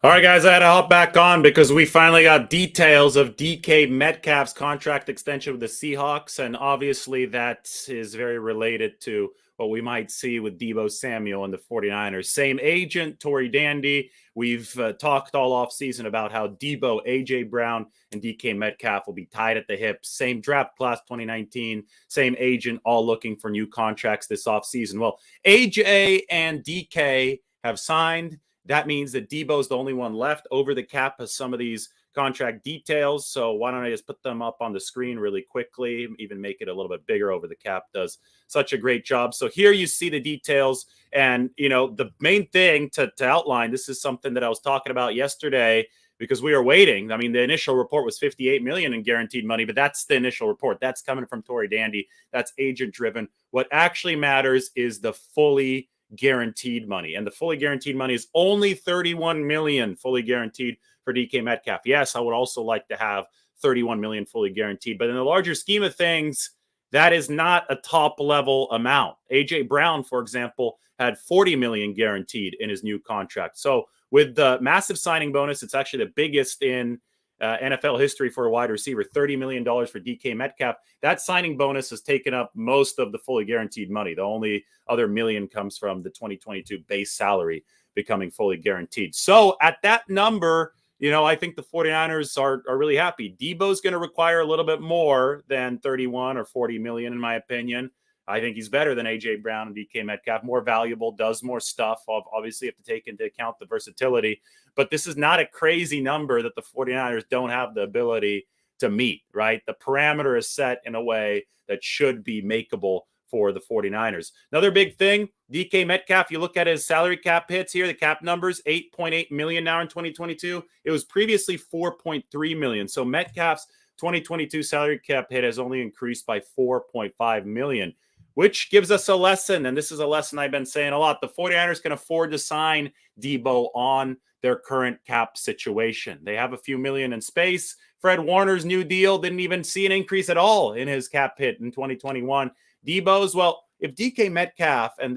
All right, guys, I had to hop back on because we finally got details of DK Metcalf's contract extension with the Seahawks. And obviously, that is very related to what we might see with Deebo Samuel and the 49ers. Same agent, Tory Dandy. We've talked all offseason about how Deebo, A.J. Brown, and DK Metcalf will be tied at the hip. Same draft class 2019, same agent, all looking for new contracts this offseason. Well, A.J. and DK have signed. That means that Deebo's the only one left. Over the cap has some of these contract details. So why don't I just put them up on the screen really quickly, even make it a little bit bigger. Over the cap does such a great job. So here you see the details. And, the main thing to outline, this is something that I was talking about yesterday because we are waiting. I mean, the initial report was 58 million in guaranteed money, but that's the initial report. That's coming from Tory Dandy. That's agent driven. What actually matters is the fully guaranteed money, and the fully guaranteed money is only 31 million fully guaranteed for DK Metcalf. Yes, I would also like to have 31 million fully guaranteed, but in the larger scheme of things, that is not a top level amount. AJ Brown, for example, had 40 million guaranteed in his new contract. So with the massive signing bonus, it's actually the biggest in NFL history for a wide receiver, $30 million for DK Metcalf. That signing bonus has taken up most of the fully guaranteed money. The only other million comes from the 2022 base salary becoming fully guaranteed. So at that number, I think the 49ers are really happy. Deebo's going to require a little bit more than 31 or 40 million, in my opinion. I think he's better than A.J. Brown and DK Metcalf, more valuable, does more stuff. Obviously, you have to take into account the versatility. But this is not a crazy number that the 49ers don't have the ability to meet, right? The parameter is set in a way that should be makeable for the 49ers. Another big thing, DK Metcalf, you look at his salary cap hits here, the cap numbers, 8.8 million now in 2022. It was previously 4.3 million. So Metcalf's 2022 salary cap hit has only increased by 4.5 million, which gives us a lesson. And this is a lesson I've been saying a lot. The 49ers can afford to sign Deebo on their current cap situation. They have a few million in space. Fred Warner's new deal didn't even see an increase at all in his cap hit in 2021. Deebo's, well, if DK Metcalf and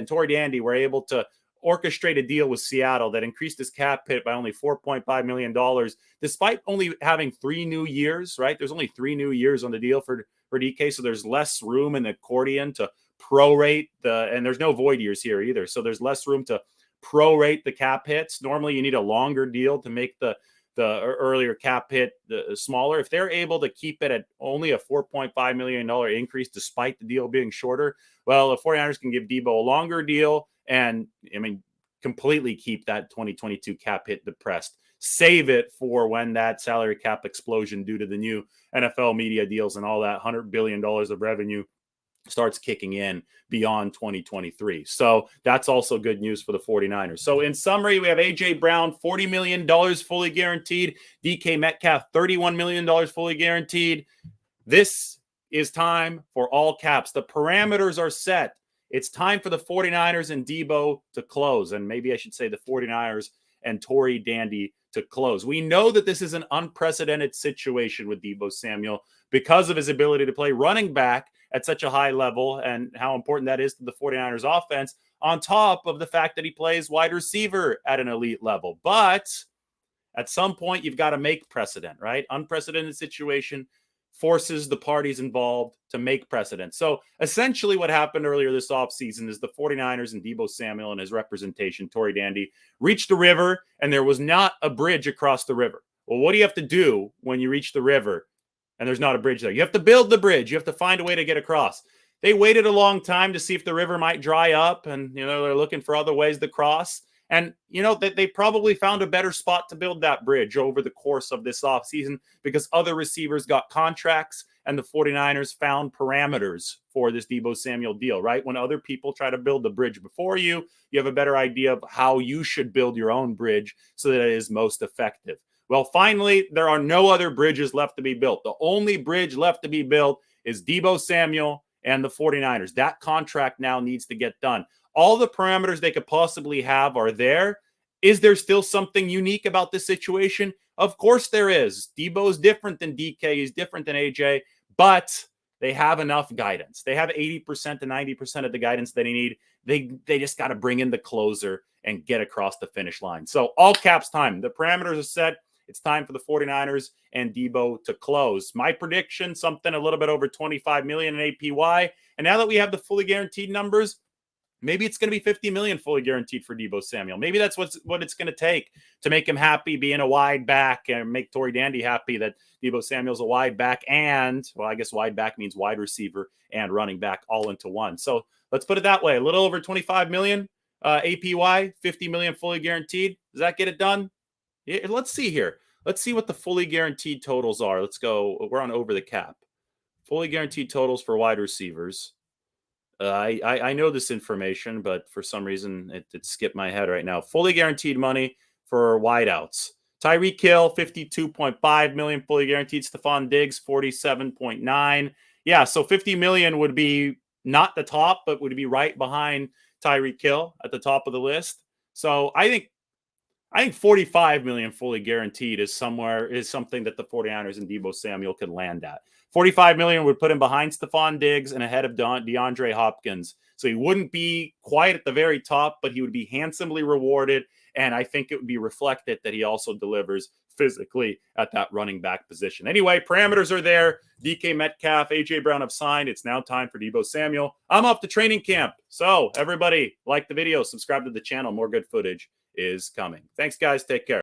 Tory Dandy were able to orchestrate a deal with Seattle that increased his cap hit by only $4.5 million, despite only having 3 new years, right? There's only 3 new years on the deal for DK, so there's less room in the accordion to prorate and there's no void years here either. So there's less room to prorate the cap hits. Normally you need a longer deal to make the earlier cap hit smaller. If they're able to keep it at only a $4.5 million increase despite the deal being shorter, well, the 49ers can give Deebo a longer deal and, completely keep that 2022 cap hit depressed. Save it for when that salary cap explosion due to the new NFL media deals and all that $100 billion of revenue starts kicking in beyond 2023. So that's also good news for the 49ers. So in summary, we have A.J. Brown, $40 million fully guaranteed. DK Metcalf, $31 million fully guaranteed. This is time for all caps. The parameters are set. It's time for the 49ers and Deebo to close. And maybe I should say the 49ers and Tory Dandy to close. We know that this is an unprecedented situation with Deebo Samuel because of his ability to play running back at such a high level and how important that is to the 49ers offense, on top of the fact that he plays wide receiver at an elite level. But at some point, you've got to make precedent, right? Unprecedented situation forces the parties involved to make precedent. So essentially what happened earlier this offseason is the 49ers and Deebo Samuel and his representation, Tory Dandy, reached the river and there was not a bridge across the river. Well, what do you have to do when you reach the river and there's not a bridge there? You have to build the bridge. You have to find a way to get across. They waited a long time to see if the river might dry up and, they're looking for other ways to cross. And, they probably found a better spot to build that bridge over the course of this offseason because other receivers got contracts and the 49ers found parameters for this Deebo Samuel deal, right? When other people try to build the bridge before you, you have a better idea of how you should build your own bridge so that it is most effective. Well, finally, there are no other bridges left to be built. The only bridge left to be built is Deebo Samuel and the 49ers. That contract now needs to get done. All the parameters they could possibly have are there. Is there still something unique about this situation? Of course there is. Deebo is different than DK. He's different than AJ, but they have enough guidance. They have 80% to 90% of the guidance that they need. They just got to bring in the closer and get across the finish line. So all caps time. The parameters are set. It's time for the 49ers and Deebo to close. My prediction, something a little bit over 25 million in APY. And now that we have the fully guaranteed numbers, maybe it's going to be 50 million fully guaranteed for Deebo Samuel. Maybe that's what it's going to take to make him happy being a wide back and make Tory Dandy happy that Deebo Samuel's a wide back and, well, I guess wide back means wide receiver and running back all into one. So let's put it that way. A little over 25 million APY, 50 million fully guaranteed. Does that get it done? Yeah, let's see here. Let's see what the fully guaranteed totals are. Let's go. We're on over the cap. Fully guaranteed totals for wide receivers. I know this information, but for some reason it skipped my head right now. Fully guaranteed money for wideouts. Tyreek Hill, 52.5 million fully guaranteed. Stephon Diggs, 47.9. Yeah, so 50 million would be not the top, but would be right behind Tyreek Hill at the top of the list. So I think 45 million fully guaranteed is something that the 49ers and Deebo Samuel could land at. 45 million would put him behind Stephon Diggs and ahead of DeAndre Hopkins. So he wouldn't be quite at the very top, but he would be handsomely rewarded. And I think it would be reflected that he also delivers physically at that running back position. Anyway, parameters are there. DK Metcalf, AJ Brown have signed. It's now time for Deebo Samuel. I'm off to training camp. So everybody, like the video, subscribe to the channel. More good footage is coming. Thanks, guys. Take care.